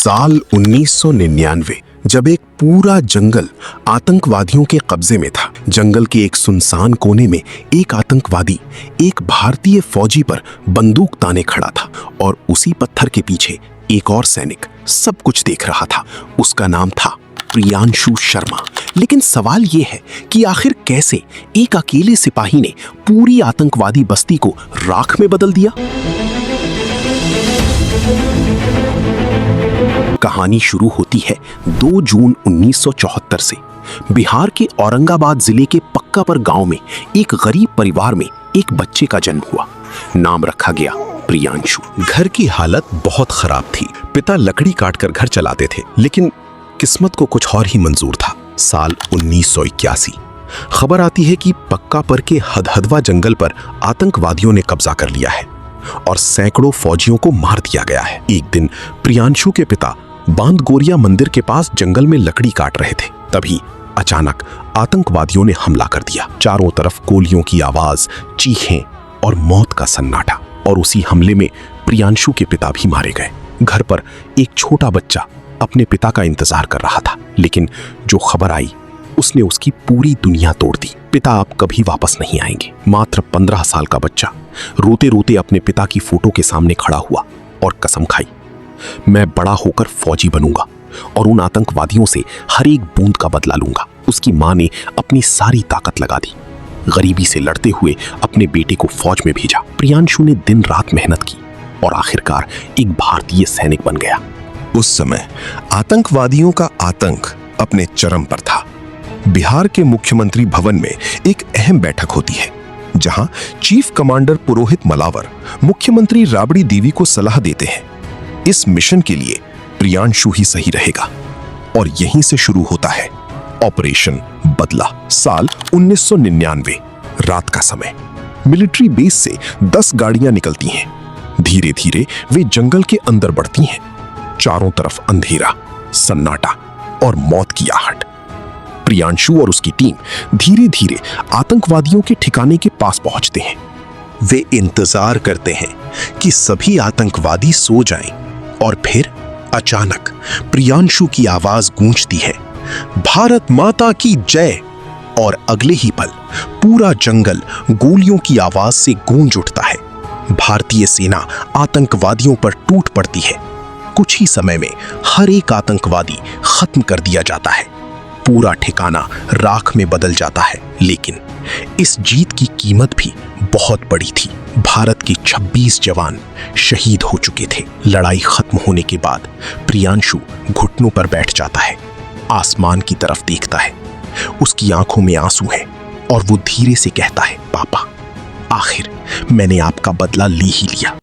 साल 1999 जब एक पूरा जंगल आतंकवादियों के कब्जे में था। जंगल के एक सुनसान कोने में एक आतंकवादी एक भारतीय फौजी पर बंदूक ताने खड़ा था और उसी पत्थर के पीछे एक और सैनिक सब कुछ देख रहा था। उसका नाम था प्रियांशु शर्मा। लेकिन सवाल यह है कि आखिर कैसे एक अकेले सिपाही ने पूरी आतंकवादी बस्ती को राख में बदल दिया। कहानी शुरू होती है 2 जून 1974 से। बिहार के औरंगाबाद जिले के पक्कापर गांव में एक गरीब परिवार में एक बच्चे का जन्म हुआ। नाम रखा गया प्रियांशु। घर की हालत बहुत खराब थी। पिता लकड़ी काटकर घर चलाते थे, लेकिन किस्मत को कुछ और ही मंजूर था। साल 1981 खबर आती है कि पक्कापर के हदहदवा जंगल पर आतंकवादियों ने कब्जा कर लिया है और सैकड़ों फौजियों को मार दिया गया है। एक दिन प्रियांशु के पिता बांदगोरिया मंदिर के पास जंगल में लकड़ी काट रहे थे। तभी अचानक आतंकवादियों ने हमला कर दिया। चारों तरफ गोलियों की आवाज, चीखें और मौत का सन्नाटा। और उसी हमले में प्रियांशु के पिता भी मारे गए। घर पर एक छोटा बच्चा अपने पिता का इंतजार कर रहा था, लेकिन जो खबर आई उसने उसकी पूरी दुनिया तोड़ दी। पिता अब कभी वापस नहीं आएंगे। मात्र 15 साल का बच्चा रोते रोते अपने पिता की फोटो के सामने खड़ा हुआ और कसम खाई, मैं बड़ा होकर फौजी बनूंगा और उन आतंकवादियों से हर एक बूंद का बदला लूंगा। उसकी मां ने अपनी सारी ताकत लगा दी। गरीबी से लड़ते हुए अपने बेटे को फौज में भेजा। प्रियांशु ने दिन रात मेहनत की और आखिरकार एक भारतीय सैनिक बन गया। उस समय आतंकवादियों का आतंक अपने चरम पर था। बिहार के मुख्यमंत्री भवन में एक अहम बैठक होती है, जहां चीफ कमांडर पुरोहित मलावर मुख्यमंत्री राबड़ी देवी को सलाह देते हैं, इस मिशन के लिए प्रियांशु ही सही रहेगा। और यहीं से शुरू होता है ऑपरेशन बदला। साल 1999 रात का समय। मिलिट्री बेस से 10 गाड़ियां निकलती हैं। धीरे धीरे वे जंगल के अंदर बढ़ती हैं। चारों तरफ अंधेरा, सन्नाटा और मौत की आहट। प्रियांशु और उसकी टीम धीरे धीरे आतंकवादियों के ठिकाने के पास पहुंचते हैं। वे इंतजार करते हैं कि सभी आतंकवादी सो जाएं, और फिर अचानक प्रियांशु की आवाज गूंजती है, भारत माता की जय। और अगले ही पल पूरा जंगल गोलियों की आवाज से गूंज उठता है। भारतीय सेना आतंकवादियों पर टूट पड़ती है। कुछ ही समय में हर एक आतंकवादी खत्म कर दिया जाता है। पूरा ठिकाना राख में बदल जाता है। लेकिन इस जीत की कीमत भी बहुत बड़ी थी। भारत के 26 जवान शहीद हो चुके थे। लड़ाई खत्म होने के बाद प्रियांशु घुटनों पर बैठ जाता है, आसमान की तरफ देखता है। उसकी आंखों में आंसू है और वो धीरे से कहता है, पापा, आखिर मैंने आपका बदला ले ही लिया।